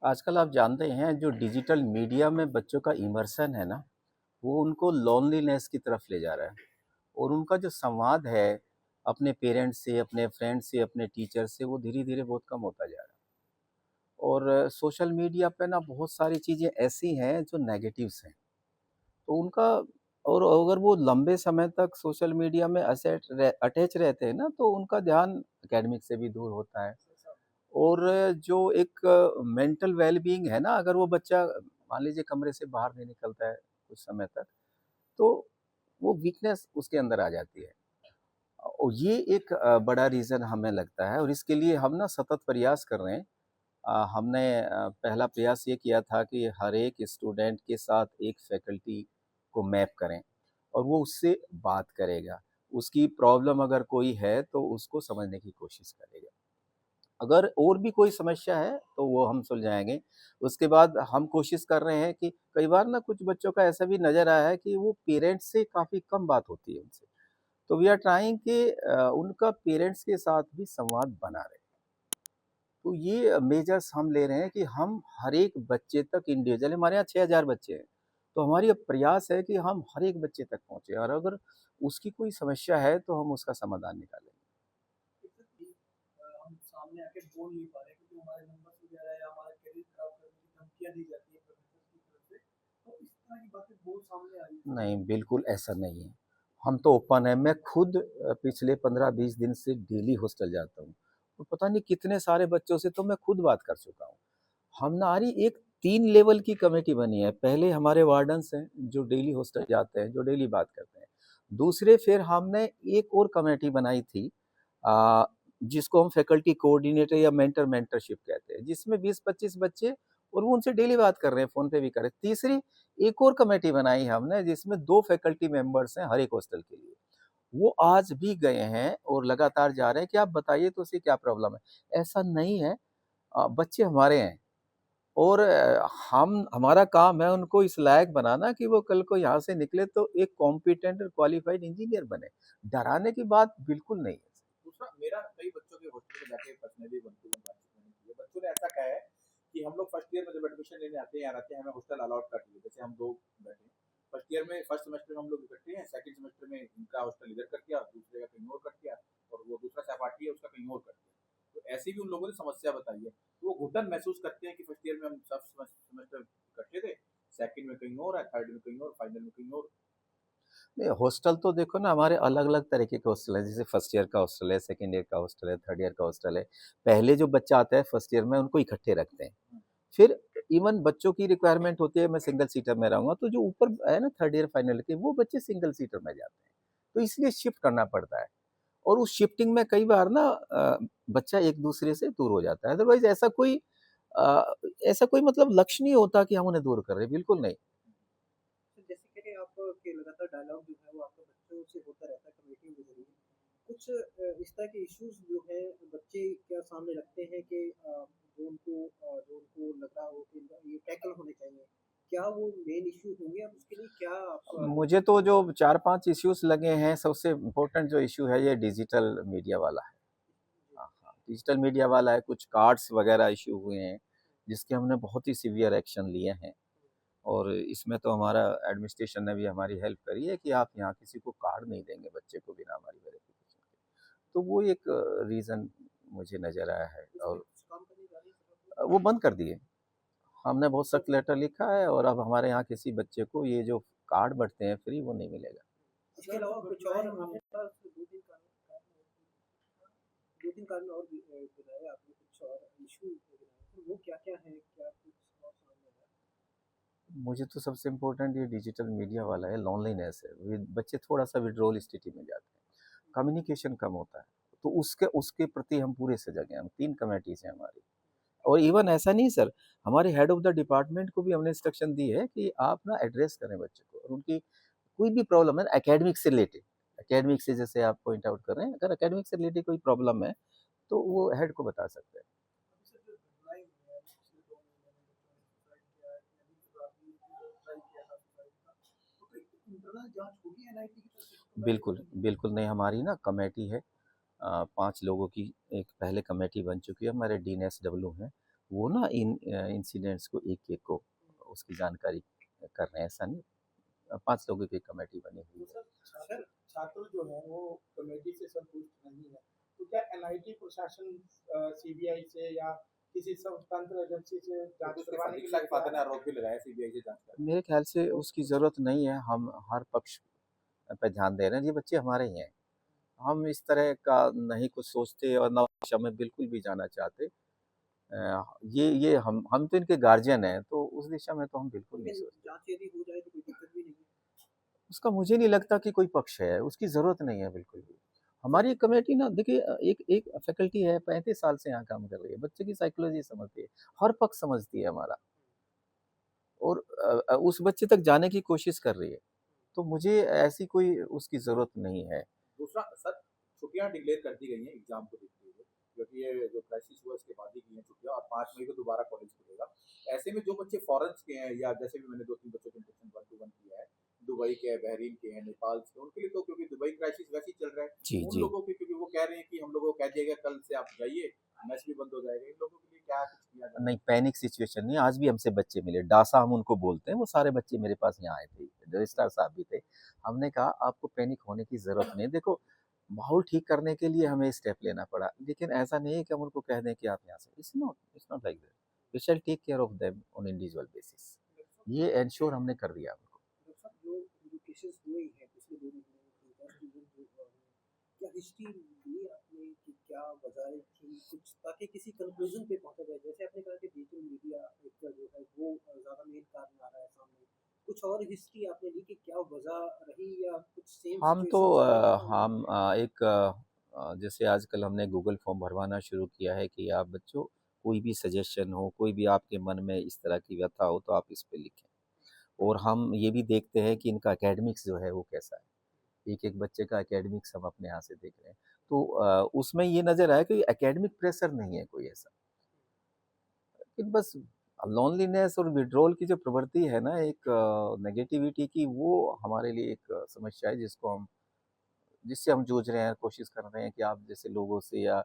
आजकल आप जानते हैं जो डिजिटल मीडिया में बच्चों का इमर्शन है ना, वो उनको लोनलीनेस की तरफ ले जा रहा है और उनका जो संवाद है अपने पेरेंट्स से, अपने फ्रेंड्स से, अपने टीचर से वो धीरे-धीरे बहुत कम होता जा रहा है। और सोशल मीडिया पे ना बहुत सारी चीज़ें ऐसी हैं जो नेगेटिव्स हैं, तो उनका और अगर वो लंबे समय तक सोशल मीडिया में अटैच रहते हैं ना, तो उनका ध्यान एकेडमिक से भी दूर होता है। और जो एक मेंटल वेल-बीइंग है ना, अगर वो बच्चा मान लीजिए कमरे से बाहर नहीं निकलता है कुछ समय तक, तो वो वीकनेस उसके अंदर आ जाती है। और ये एक बड़ा रीज़न हमें लगता है और इसके लिए हम ना सतत प्रयास कर रहे हैं। हमने पहला प्रयास ये किया था कि हर एक स्टूडेंट के साथ एक फैकल्टी को मैप करें और वो उससे बात करेगा। उसकी प्रॉब्लम अगर कोई है, तो उसको समझने की कोशिश करेगा। अगर और भी कोई समस्या है, तो वो हम सुलझाएँगे। उसके बाद हम कोशिश कर रहे हैं कि कई बार ना कुछ बच्चों का ऐसा भी नज़र आया है कि वो पेरेंट्स से काफ़ी कम बात होती है उनसे। तो वी आर ट्राइंग कि उनका पेरेंट्स के साथ भी संवाद बना रहे। तो ये मेजर्स हम ले रहे हैं कि हम हर एक बच्चे तक इंडिविजुअली हमारे यहाँ 6000 बच्चे हैं। तो हमारी अब प्रयास है कि हम हर एक बच्चे तक पहुँचे और अगर उसकी कोई समस्या है, तो हम उसका समाधान निकालेंगे। एग्ज़ैक्टली हम सामने आके बोल नहीं पा रहे क्योंकि हमारे नंबर्स वगैरह या हमारा करियर खराब करने की धमकियाँ दी जाती है प्रोफेसर्स की तरफ से। तो इस तरह की बातें बहुत सामने आ रही है। नहीं, बिल्कुल ऐसा नहीं है। हम तो ओपन हैं, मैं खुद पिछले 15-20 दिन से डेली हॉस्टल जाता हूँ। तो पता नहीं कितने सारे बच्चों से तो मैं खुद बात कर चुका हूँ। हमारी एक 3 लेवल की कमेटी बनी है। पहले हमारे वार्डन्स हैं, जो डेली हॉस्टल जाते हैं, जो डेली बात करते हैं। दूसरे फिर हमने एक और कमेटी बनाई थी अ, जिसको हम फैकल्टी कोऑर्डिनेटर या मेंटरशिप कहते हैं, जिसमें 20-25 बच्चे और वो उनसे डेली बात कर रहे हैं, फ़ोन पे भी कर रहे हैं। तीसरी एक और कमेटी बनाई हमने जिसमें 2 फैकल्टी मेंबर्स हैं हर एक हॉस्टल के लिए। वो आज भी गए हैं और लगातार जा रहे हैं कि आप बताइए तो उसे क्या प्रॉब्लम है? ऐसा नहीं है बच्चे हमारे हैं और हम हमारा काम है उनको इस लायक बनाना कि वो कल को यहाँ से निकले तो एक कॉम्पिटेंट और क्वालिफाइड इंजीनियर बने। डराने की बात बिल्कुल नहीं है। दूसरा मेरा कई बच्चों के हॉस्टल में जाके पर्सनली वन टू वन बातचीत मैंने की है। बच्चों ने ऐसा कहा है कि हम लोग फर्स्ट ईयर में जब एडमिशन लेने आते हैं, यहाँ आते हैं, हमें हॉस्टल अलॉट कर दिए। जैसे हम 2 बैठे हैं। फर्स्ट ईयर में फर्स्ट सेमेस्टर में हम लोग इकट्ठे हैं, सेकंड सेमेस्टर में इनका हॉस्टल इधर कर दिया, दूसरे का कहीं और कर दिया और वो दूसरा सहपाठी है उसका कहीं और कर दिया। तो ऐसी भी उन लोगों ने समस्या बताई है। तो वो घुटन महसूस करते हैं कि फर्स्ट ईयर में हम सब सेमेस्टर इकट्ठे थे, सेकंड में कहीं और है, थर्ड में कहीं और, फाइनल में कहीं और। नहीं, हॉस्टल तो देखो ना हमारे अलग-अलग तरीके के हॉस्टल हैं, जैसे फर्स्ट ईयर का हॉस्टल है, सेकंड ईयर का हॉस्टल है, थर्ड ईयर का हॉस्टल है। पहले जो बच्चा आता है फर्स्ट ईयर में उनको इकट्ठे रखते हैं। फिर इवन बच्चों की रिक्वायरमेंट होती है मैं सिंगल सीटर में रहूँगा, तो जो ऊपर है ना थर्ड ईयर फाइनल के वो बच्चे सिंगल सीटर में जाते हैं। तो इसलिए शिफ्ट करना पड़ता है और उस शिफ्टिंग में कई बार ना बच्चा एक-दूसरे से दूर हो जाता है। अदरवाइज़ अ, ऐसा कोई मतलब लक्ष्य नहीं होता कि हम उन्हें दूर कर रहे हैं, बिल्कुल नहीं। तो जैसे कि आपके लगातार डायलॉग जो है वो आपके बच्चों से होता रहता है कमेटियों के ज़रिए। कुछ इस तरह के इश्यूज़ जो हैं बच्चे क्या सामने रखते हैं कि जो उनको लग रहा हो कि ये टैकल होने चाहिए। क्या वो मेन इश्यू होंगे और उसके लिए क्या आपका मुझे तो जो 4-5 इश्यूज़ लगे हैं, सबसे इम्पोर्टेंट जो इश्यू है ये डिजिटल मीडिया वाला है। जी, हाँ, हाँ, डिजिटल मीडिया वाला है, कुछ कार्ड्स वगैरह इश्यू हुए हैं, जिसके हमने बहुत ही सीवियर एक्शन लिए हैं और इसमें तो हमारा एडमिनिस्ट्रेशन ने भी हमारी हेल्प करी है कि आप यहाँ किसी को कार्ड नहीं देंगे बच्चे को बिना हमारी वेरिफिकेशन के। तो वो एक रीज़न मुझे नज़र आया है उस पे और कुछ काम करने जा रही है सरकार? वो बंद कर दिए। हमने बहुत सख्त लेटर लिखा है और अब हमारे यहाँ किसी बच्चे को ये जो कार्ड बँटते हैं फ्री वो नहीं मिलेगा। इसके अलावा कुछ और आपके पास 2-3 कारण और भी बताए आपने कुछ और इश्यू गिनाए, तो वो क्या-क्या हैं? क्या कुछ और सामने आया? मुझे तो सबसे इम्पोर्टेंट ये डिजिटल मीडिया वाला है, लोनलीनेस है। बच्चे थोड़ा-सा विथड्रॉल स्थिति में जाते हैं, कम्युनिकेशन कम होता है। तो उसके उसके प्रति हम पूरे सजग हैं, हम 3 कमिटीज़ हैं हमारी। और इवन ऐसा नहीं सर, हमारे हेड ऑफ़ द डिपार्टमेंट को भी हमने इंस्ट्रक्शन दी है कि आप ना एड्रेस करें बच्चे को और उनकी कोई भी प्रॉब्लम है एकेडमिक से रिलेटेड, एकेडमिक से जैसे आप पॉइंट आउट कर रहे हैं, अगर एकेडमिक से रिलेटेड कोई प्रॉब्लम है, तो वो हेड को बता सकते हैं। अभी सर जो घटनाएँ हुई हैं पिछले 2 महीने में बच्चों ने सुसाइड किया है, नदी के पास भी ट्राई किया था सुसाइड का, तो कोई इंटरनल जाँच होगी एनआईटी की तरफ से कि पहले बिल्कुल, कभी बिल्कुल नहीं हमारी ना कमेटी है 5 लोगों की एक पहले कमेटी बन चुकी है, हमारे डीन एसडब्ल्यू हैं, वो ना इन इंसिडेंट्स को एक-एक को उसकी जानकारी कर रहे हैं, ऐसा नहीं। 5 लोगों की कमेटी बनी तो हुई है। सर छात्र जो है वो कमेटी से संतुष्ट नहीं है, तो क्या एनआईटी प्रशासन सीबीआई से या किसी स्वतंत्र एजेंसी से जांच करवाने के लिए फादर ने आरोप भी लगाया सीबीआई से जांच कर। मेरे ख्याल से उसकी ज़रूरत नहीं है, हम हर पक्ष पे ध्यान दे रहे हैं, ये बच्चे हमारे ही हैं। हम इस तरह का नहीं कुछ सोचते और ना उस दिशा में बिल्कुल भी जाना चाहते। ये हम तो इनके गार्जियन हैं, तो उस दिशा में तो हम बिल्कुल नहीं सोचते। जांच यदि हो जाए तो कोई दिक्कत भी नहीं है। उसका मुझे नहीं लगता कि कोई पक्ष है, उसकी ज़रूरत नहीं है बिल्कुल भी। हमारी कमेटी ना देखिए एक एक फैकल्टी है 35 साल से यहाँ काम कर रही है, बच्चे की साइकोलॉजी समझती है, हर पक्ष समझती है हमारा और उस बच्चे तक जाने की कोशिश कर रही है। तो मुझे ऐसी कोई उसकी ज़रूरत नहीं है। दूसरा सर, छुट्टियां डिक्लेयर कर दी गई हैं एग्जाम को देखते हुए, क्योंकि ये जो क्राइसिस हुआ इसके बाद ही की हैं छुट्टियां, और 5 मई को दोबारा कॉलेज खुलेगा। ऐसे में जो बच्चे फॉरेन के हैं, या जैसे भी मैंने 2-3 बच्चों के इंटरेक्शन 1-to-1 किया है, दुबई के हैं, बहरीन के हैं, नेपाल से, उनके लिए तो क्योंकि दुबई क्राइसिस वैसे ही चल रहा जी, है, उन जी। लोगों के, क्योंकि वो कह रहे हैं कि हम लोगों को कह दिया गया कल से आप जाइए, मैच भी बंद हो जाएगा, इन लोगों के लिए क्या कुछ किया जाए? नहीं, पैनिक सिचुएशन नहीं, आज भी हमसे बच्चे मिले, डासा हम उनको बोलते हैं, वो सारे बच्चे मेरे पास यहाँ आए थे, रजिस्ट्रार साहब भी थे। हमने कहा आपको पैनिक होने की ज़रूरत नहीं है, देखो माहौल ठीक करने के लिए हमें स्टेप लेना पड़ा, लेकिन ऐसा नहीं है कि हम उनको कह दें कि आप यहाँ से it's not like that. We shall take care of them on individual basis. ये एंश्योर हमने कर दिया उनको। डॉक्टर साहब, जो केसेस हुए हैं पिछले 2 महीने में, जो 10 स्टूडेंट जो क्या हिस्ट्री ली आपने कि क्या वजह थी कुछ, ताकि किसी कंक्लूजन पे पहुंचा जाए? जैसे आपने कहा कि डिजिटल मीडिया एक जो है वो ज़्यादा मेन कारण आ रहा है सामने, कुछ और हिस्ट्री आपने ली कि क्या वजह रही, या कुछ सेम हम तो सिचुएशंस आगे भी होंगी? जैसे आजकल हमने गूगल फॉर्म भरवाना शुरू किया है कि आप बच्चों कोई भी सजेशन हो, कोई भी आपके मन में इस तरह की व्यथा हो तो आप इस पे लिखें। और हम ये भी देखते हैं कि इनका एकेडमिक्स जो है वो कैसा है। एक-एक बच्चे का एकेडमिक्स हम अपने यहाँ से देख रहे हैं। तो उसमें ये नज़र आया कि एकेडमिक प्रेशर नहीं है कोई ऐसा। लेकिन बस लोनलीनेस और विथड्रॉल की जो प्रवृत्ति है ना एक नेगेटिविटी की, वो हमारे लिए एक समस्या है जिससे हम जूझ रहे हैं, कोशिश कर रहे हैं कि आप जैसे लोगों से या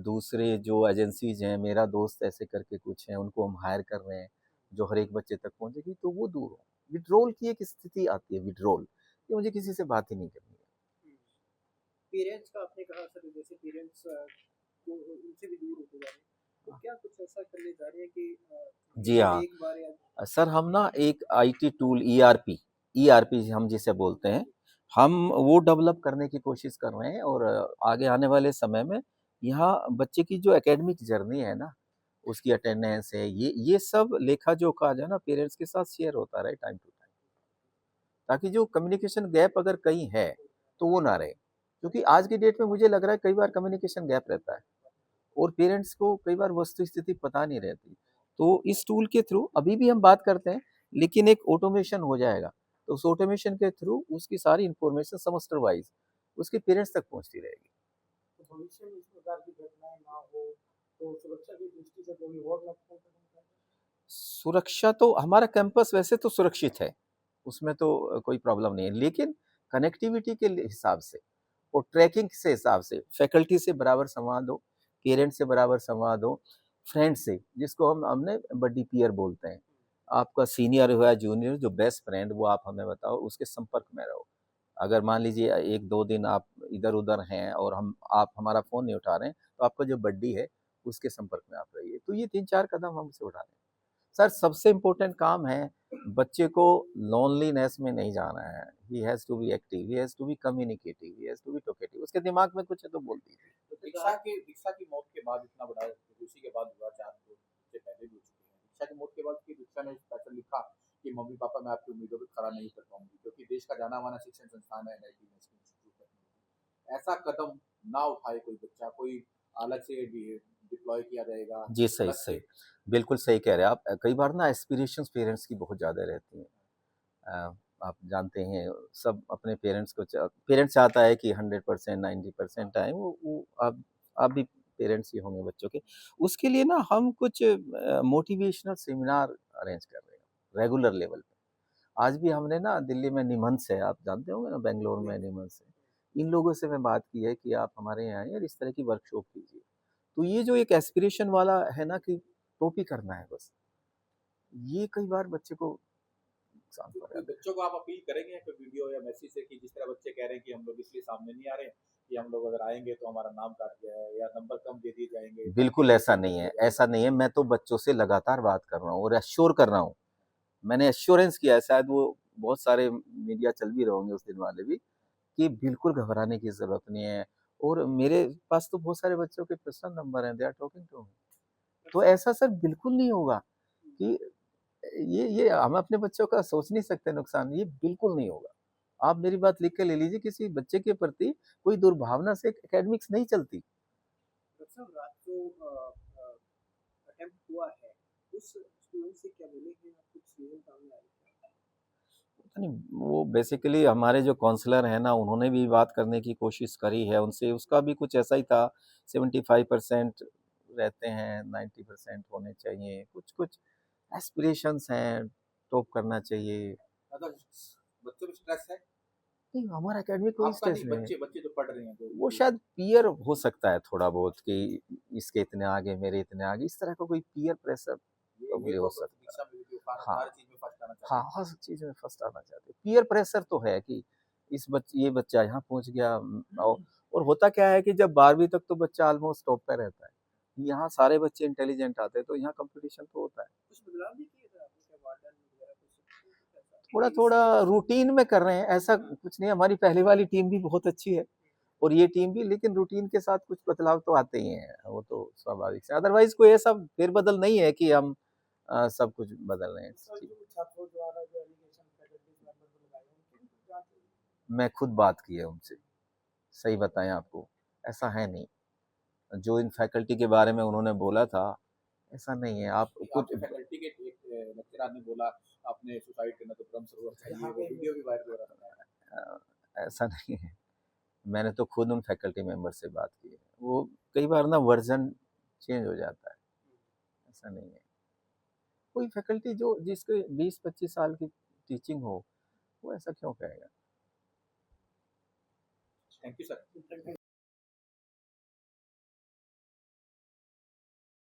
दूसरे जो एजेंसीज़ हैं, मेरा दोस्त ऐसे करके कुछ हैं, उनको हम हायर कर रहे हैं, जो हर एक बच्चे तक पहुँचेगी, तो वो दूर हो। विथड्रॉल की एक स्थिति आती है, विथड्रॉल, कि मुझे किसी से बात ही नहीं करनी है। पेरेंट्स का आपने कहा सर, जैसे पेरेंट्स को उनसे भी दूर होते जा रहे हैं, तो क्या कुछ ऐसा करने जा रहे हैं कि जी महीने में हाँ। एक बार या सर हम ना एक आईटी टूल ईआरपी हम जिसे बोलते हैं, हम वो डेवलप करने की कोशिश कर रहे हैं और आगे आने वाले समय में यहाँ बच्चे की जो एकेडमिक जर्नी है ना, उसकी अटेंडेंस है, ये सब लेखा-जोखा जो है ना पेरेंट्स के साथ शेयर होता रहे टाइम टू टाइम, ताकि जो कम्युनिकेशन गैप अगर कहीं है, तो वो ना रहे। क्योंकि आज की डेट में मुझे लग रहा है कई बार कम्युनिकेशन गैप रहता है और पेरेंट्स को कई बार वस्तु-स्थिति पता नहीं रहती। तो इस टूल के थ्रू अभी भी हम बात करते हैं, लेकिन एक ऑटोमेशन हो जाएगा। तो उस ऑटोमेशन के थ्रू उसकी सारी इन्फॉर्मेशन सेमेस्टर वाइज़ उसके पेरेंट्स तक पहुँचती रहेगी। तो भविष्य में इस प्रकार की घटनाएँ ना हो, तो सुरक्षा की दृष्टि से कोई और लक्ष्य सुरक्षा तो हमारा कैंपस वैसे तो सुरक्षित है, उसमें तो कोई प्रॉब्लम नहीं है, लेकिन कनेक्टिविटी के हिसाब से और ट्रैकिंग से हिसाब से फैकल्टी से बराबर संवाद हो, पेरेंट्स से बराबर संवाद हो, फ्रेंड से जिसको हमने बड्डी पीयर बोलते हैं। आपका सीनियर हो या जूनियर जो बेस्ट फ्रेंड वो आप हमें बताओ, उसके संपर्क में रहो। अगर मान लीजिए 1-2 दिन आप इधर-उधर हैं और हम आप हमारा फ़ोन नहीं उठा रहे हैं, तो आपका जो बड्डी है, उसके संपर्क में आप रहिए। तो ये 3-4 कदम हम उसे उठा रहे हैं। सर सबसे इम्पोर्टेंट काम है बच्चे को लोनलीनेस में नहीं जाना है। He has to be active, he has to be communicative, he has to be talkative. उसके दिमाग में कुछ है तो बोल दीजिए। तो दीक्षा की मौत के बाद इतना बड़ा, उसी के बाद हुआ, 4 2 से पहले भी हो चुके हैं। दीक्षा की मौत के बाद की दीक्षा ने स्पेशल लिखा कि मम्मी-पापा मैं आपकी उम्मीदों पे खरा नहीं उतर पाऊँगी, क्योंकि देश का जाना-माना शिक्षण संस्थान है एनआईटी नेशनल इंस्टीट्यूट टेक्नोलॉजी। ऐसा कदम ना उठाए कोई बच्चा, कोई अलग से डिप्लॉय किया जाएगा, जी, सही, अलग सही। से। बिल्कुल सही कह रहे हैं आप। कई बार ना एस्पिरेशंस पेरेंट्स की बहुत ज़्यादा रहती हैं। अ, आप जानते हैं सब अपने पेरेंट्स चाहता है कि 100% 90% आए वो आप भी पेरेंट्स ही होंगे बच्चों के। उसके लिए ना हम कुछ मोटिवेशनल सेमिनार अरेंज कर रहे हैं, रेगुलर लेवल पे। आज भी हमने ना दिल्ली में निमंस है, आप जानते होंगे ना बैंगलोर में निमंस है। इन लोगों से मैं बात की है कि आप हमारे यहाँ आइए और इस तरह की वर्कशॉप कीजिए। तो ये जो एक एस्पिरेशन वाला है ना कि कॉपी करना है बस। ये कई बार बच्चे को नुकसान तो कोई पहुँचाता है। बच्चों को आप अपील करेंगे कोई वीडियो या मैसेज से कि जिस तरह बच्चे कह रहे हैं कि हम लोग इसलिए सामने नहीं आ रहे कि हम लोग अगर आएंगे तो हमारा नाम काट गया है या नंबर कम दे दिए जाएंगे ताकि बिल्कुल वो ऐसा फिर नहीं बच्चे है, को ऐसा नहीं है। मैं तो बच्चों से लगातार बात कर रहा हूँ और एश्योर कर रहा हूँ। मैंने एश्योरेंस किया है, शायद वो बहुत सारे मीडिया चल भी रहे होंगे उस दिन वाले भी, कि बिल्कुल घबराने की ज़रूरत नहीं है। और मेरे पास तो बहुत सारे बच्चों के पर्सनल नंबर हैं, they are talking to me. तो ऐसा सर बिल्कुल नहीं होगा कि ये हम अपने बच्चों का सोच नहीं सकते नुकसान, ये बिल्कुल नहीं होगा। आप मेरी बात लिख के ले लीजिए, किसी बच्चे के प्रति कोई दुर्भावना से एकेडमिक्स नहीं चलती। डॉक्टर साहब रात को अटेम्प्ट हुआ है, उस स्टूडेंट से क्या बोलेंगे आप? कुछ चीज़ें सामने आई क्या? पता नहीं, वो बेसिकली हमारे जो काउंसलर हैं ना, उन्होंने भी बात करने की कोशिश करी है उनसे, उसका भी कुछ ऐसा ही था, 75% रहते हैं, 90% होने चाहिए, कुछ-कुछ एस्पिरेशंस हैं, टॉप करना चाहिए। मतलब बच्चों में स्ट्रेस है नहीं, हमारा एकेडमिक कोई आपका स्ट्रेस नहीं नहीं है। बच्चे बच्चे जो पढ़ रहे हैं वो जो शायद पीयर हो सकता है थोड़ा बहुत कि इसके इतने आगे, मेरे इतने आगे, इस तरह का कोई पीयर प्रेशर ये प्रोबब्ली हो तो सकता है। परीक्षा में भी हर हाँ, हर चीज में फर्स्ट आना चाहते हाँ, हैं हर चीज़ में फर्स्ट आना चाहते हैं। पीयर प्रेशर तो है कि ये बच्चा यहाँ पहुँच गया, और होता क्या है कि जब 12वीं तक तो बच्चा ऑलमोस्ट टॉप पे रहता है। यहाँ सारे बच्चे इंटेलिजेंट आते हैं, तो यहाँ कॉम्पिटिशन तो होता है। कुछ बदलाव भी किए थे आपने क्या वार्डन वगैरह कुछ ऐसा? थोड़ा-थोड़ा रूटीन में कर रहे हैं, ऐसा कुछ नहीं है। हमारी पहले वाली टीम भी बहुत अच्छी है और ये टीम भी, लेकिन रूटीन के साथ कुछ बदलाव तो आते ही हैं, वो तो स्वाभाविक है। अदरवाइज़ कोई ऐसा फेरबदल नहीं है कि हम सब कुछ बदल रहे हैं। सर जी, जो छात्रों द्वारा जो एलिगेशन फैकल्टीज मेंबर को लगाए हैं, उनकी भी कुछ जांच हुई? मैं खुद बात की है उनसे, सही बताएँ आपको, ऐसा है नहीं। जो इन फैकल्टी के बारे में उन्होंने बोला था, ऐसा नहीं है। आप कि कुछ आपके फैकल्टी के एक लेक्चरर ने बोला आपने सुसाइड करना तो ब्रह्म सरोवर चाहिए वो वीडियो भी वायरल हो रहा था अ, ऐसा नहीं है। मैंने तो खुद उन फैकल्टी मेंबर से बात की है। वो कई बार ना वर्ज़न चेंज हो जाता है, ऐसा नहीं है। कोई फैकल्टी जो जिसके 20-25 साल की टीचिंग हो, वो ऐसा क्यों कहेगा? Thank you sir